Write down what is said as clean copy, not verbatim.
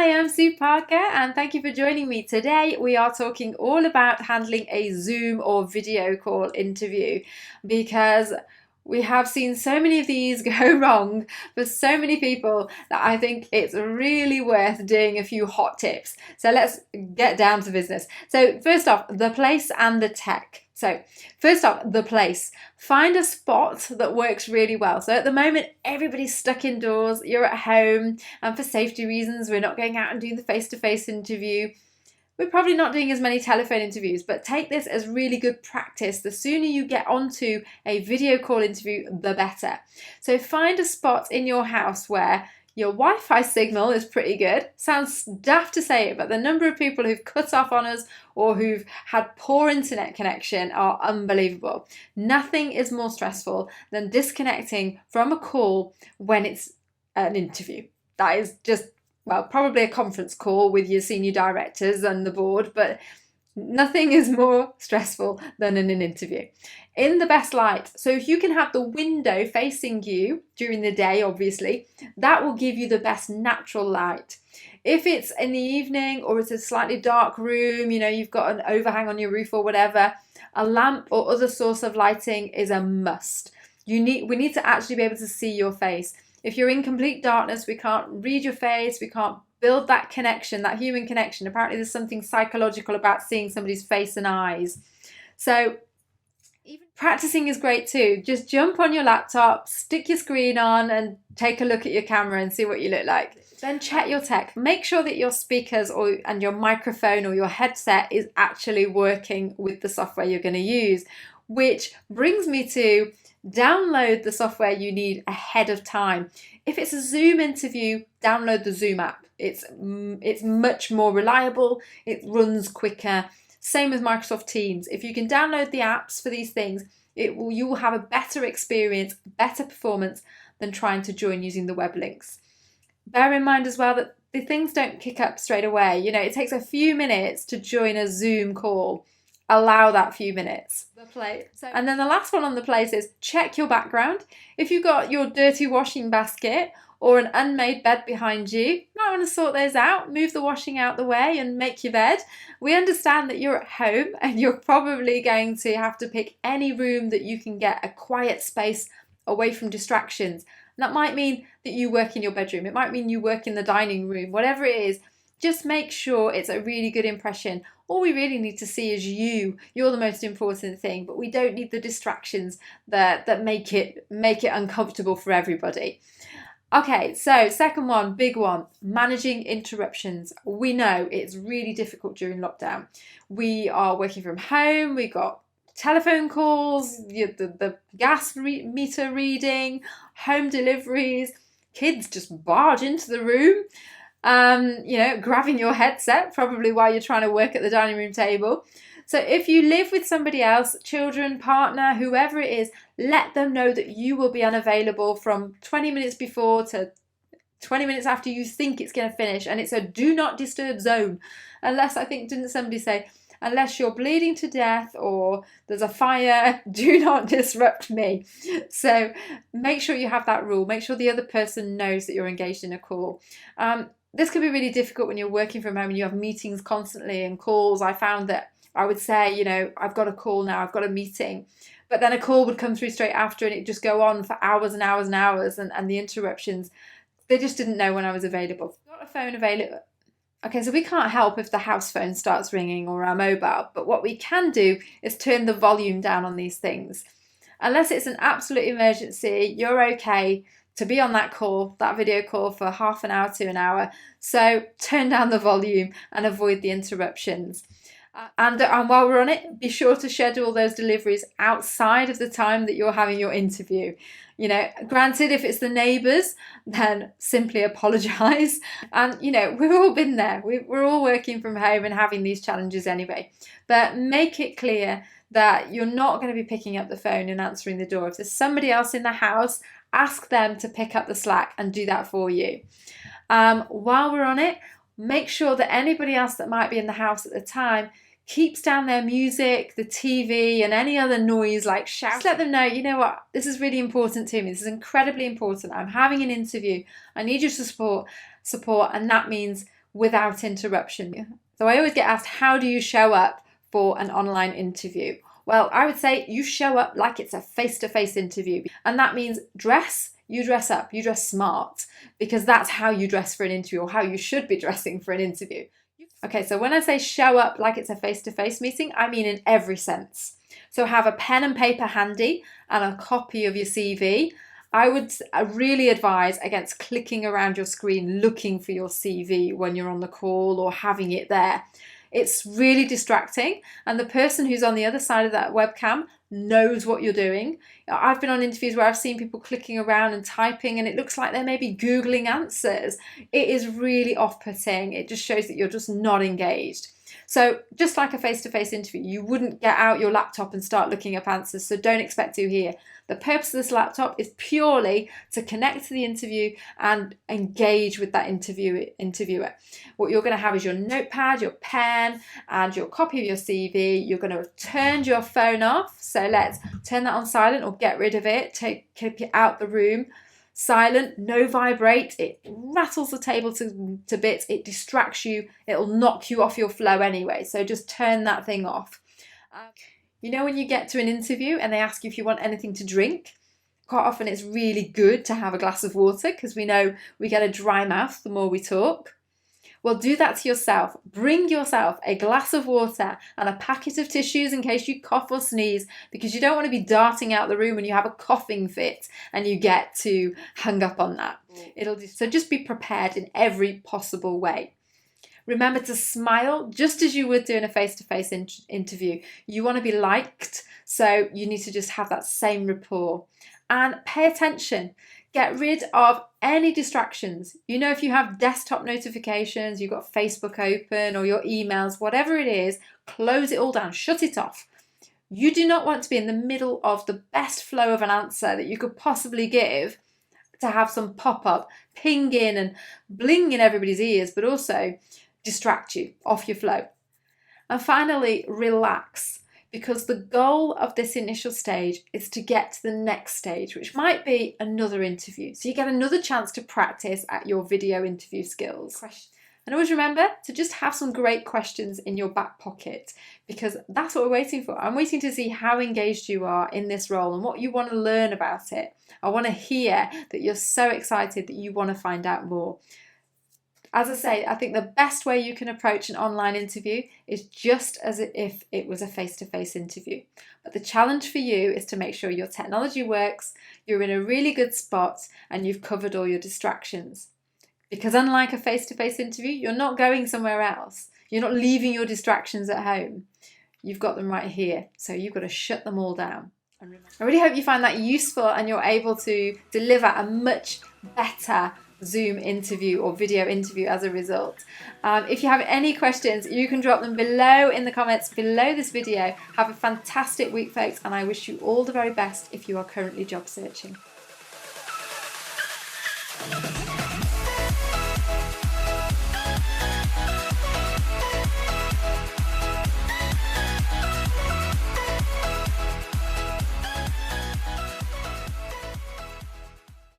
Hi, I'm Sue Parker and thank you for joining me. Today we are talking all about handling a Zoom or video call interview because we have seen so many of these go wrong for so many people that I think it's really worth doing a few hot tips. So let's get down to business. So first off, the place and the tech. So first off, the place. Find a spot that works really well. So at the moment, everybody's stuck indoors. You're at home, and for safety reasons, we're not going out and doing the face-to-face interview. We're probably not doing as many telephone interviews, but take this as really good practice. The sooner you get onto a video call interview, the better. So find a spot in your house where your Wi-Fi signal is pretty good. Sounds daft to say it, but the number of people who've cut off on us or who've had poor internet connection are unbelievable. Nothing is more stressful than disconnecting from a call when it's an interview. That is just, well, probably a conference call with your senior directors and the board, but nothing is more stressful than in an interview. In the best light. So if you can have the window facing you during the day, obviously, that will give you the best natural light. If it's in the evening or it's a slightly dark room, you know, you've got an overhang on your roof or whatever, a lamp or other source of lighting is a must. We need to actually be able to see your face. If you're in complete darkness, we can't read your face, we can't build that connection, that human connection. Apparently there's something psychological about seeing somebody's face and eyes. So even practicing is great too. Just jump on your laptop, stick your screen on and take a look at your camera and see what you look like. Then check your tech. Make sure that your speakers and your microphone or your headset is actually working with the software you're going to use, which brings me to download the software you need ahead of time. If it's a Zoom interview, download the Zoom app. It's much more reliable, it runs quicker. Same with Microsoft Teams. If you can download the apps for these things, you will have a better experience, better performance than trying to join using the web links. Bear in mind as well that the things don't kick up straight away. You know, it takes a few minutes to join a Zoom call. Allow that few minutes. And then the last one on the place is check your background. If you've got your dirty washing basket or an unmade bed behind you, you might want to sort those out, move the washing out the way and make your bed. We understand that you're at home and you're probably going to have to pick any room that you can get a quiet space away from distractions. And that might mean that you work in your bedroom. It might mean you work in the dining room, whatever it is. Just make sure it's a really good impression. All we really need to see is you. You're the most important thing, but we don't need the distractions that make it uncomfortable for everybody. Okay, so second one, big one, managing interruptions. We know it's really difficult during lockdown. We are working from home, we got telephone calls, the gas meter reading, home deliveries, kids just barge into the room. Grabbing your headset probably while you're trying to work at the dining room table. So if you live with somebody else, children, partner, whoever it is, let them know that you will be unavailable from 20 minutes before to 20 minutes after you think it's going to finish. And it's a do not disturb zone. Unless, I think, didn't somebody say, unless you're bleeding to death or there's a fire, do not disrupt me. So make sure you have that rule. Make sure the other person knows that you're engaged in a call. This can be really difficult when you're working from home and you have meetings constantly and calls. I found that I would say, I've got a call now, I've got a meeting. But then a call would come through straight after and it'd just go on for hours and hours and hours and the interruptions, they just didn't know when I was available. Got a phone available. Okay, so we can't help if the house phone starts ringing or our mobile, but what we can do is turn the volume down on these things. Unless it's an absolute emergency, you're okay to be on that call, that video call for half an hour to an hour. So turn down the volume and avoid the interruptions. And while we're on it, be sure to schedule those deliveries outside of the time that you're having your interview. Granted, if it's the neighbours, then simply apologise. And, we've all been there. We're all working from home and having these challenges anyway. But make it clear that you're not going to be picking up the phone and answering the door. If there's somebody else in the house, ask them to pick up the slack and do that for you. While we're on it, make sure that anybody else that might be in the house at the time keeps down their music, the TV, and any other noise like shout. Just let them know, you know what, this is really important to me. This is incredibly important. I'm having an interview. I need your support, and that means without interruption. So I always get asked, how do you show up for an online interview? Well, I would say you show up like it's a face-to-face interview. And that means you dress up, you dress smart, because that's how you dress for an interview, or how you should be dressing for an interview. Okay, so when I say show up like it's a face-to-face meeting, I mean in every sense. So have a pen and paper handy and a copy of your CV. I would really advise against clicking around your screen looking for your CV when you're on the call or having it there. It's really distracting, and the person who's on the other side of that webcam knows what you're doing. I've been on interviews where I've seen people clicking around and typing, and it looks like they're maybe Googling answers. It is really off-putting. It just shows that you're just not engaged. So just like a face-to-face interview, you wouldn't get out your laptop and start looking up answers, so don't expect to here. The purpose of this laptop is purely to connect to the interview and engage with that interviewer. What you're going to have is your notepad, your pen, and your copy of your CV. You're going to have turned your phone off, so let's turn that on silent or get rid of it, keep it out the room. Silent, no vibrate, it rattles the table to bits, it distracts you, it'll knock you off your flow anyway, so just turn that thing off. You know, when you get to an interview and they ask you if you want anything to drink, quite often it's really good to have a glass of water because we know we get a dry mouth the more we talk. Well, do that to yourself. Bring yourself a glass of water and a packet of tissues in case you cough or sneeze, because you don't want to be darting out the room when you have a coughing fit and you get too hung up on that. So just be prepared in every possible way. Remember to smile just as you would do in a face-to-face interview. You want to be liked, so you need to just have that same rapport. And pay attention. Get rid of any distractions. You know, if you have desktop notifications, you've got Facebook open or your emails, whatever it is, close it all down, shut it off. You do not want to be in the middle of the best flow of an answer that you could possibly give to have some pop-up, ping in and bling in everybody's ears, but also distract you off your flow. And finally, relax. Because the goal of this initial stage is to get to the next stage, which might be another interview. So you get another chance to practice at your video interview skills. And always remember to just have some great questions in your back pocket, because that's what we're waiting for. I'm waiting to see how engaged you are in this role and what you want to learn about it. I want to hear that you're so excited that you want to find out more. As I say, I think the best way you can approach an online interview is just as if it was a face-to-face interview. But the challenge for you is to make sure your technology works, you're in a really good spot, and you've covered all your distractions. Because unlike a face-to-face interview, you're not going somewhere else. You're not leaving your distractions at home. You've got them right here. So you've got to shut them all down. I really hope you find that useful and you're able to deliver a much better Zoom interview or video interview as a result. If you have any questions, you can drop them below in the comments below this video. Have a fantastic week, folks, and I wish you all the very best if you are currently job searching.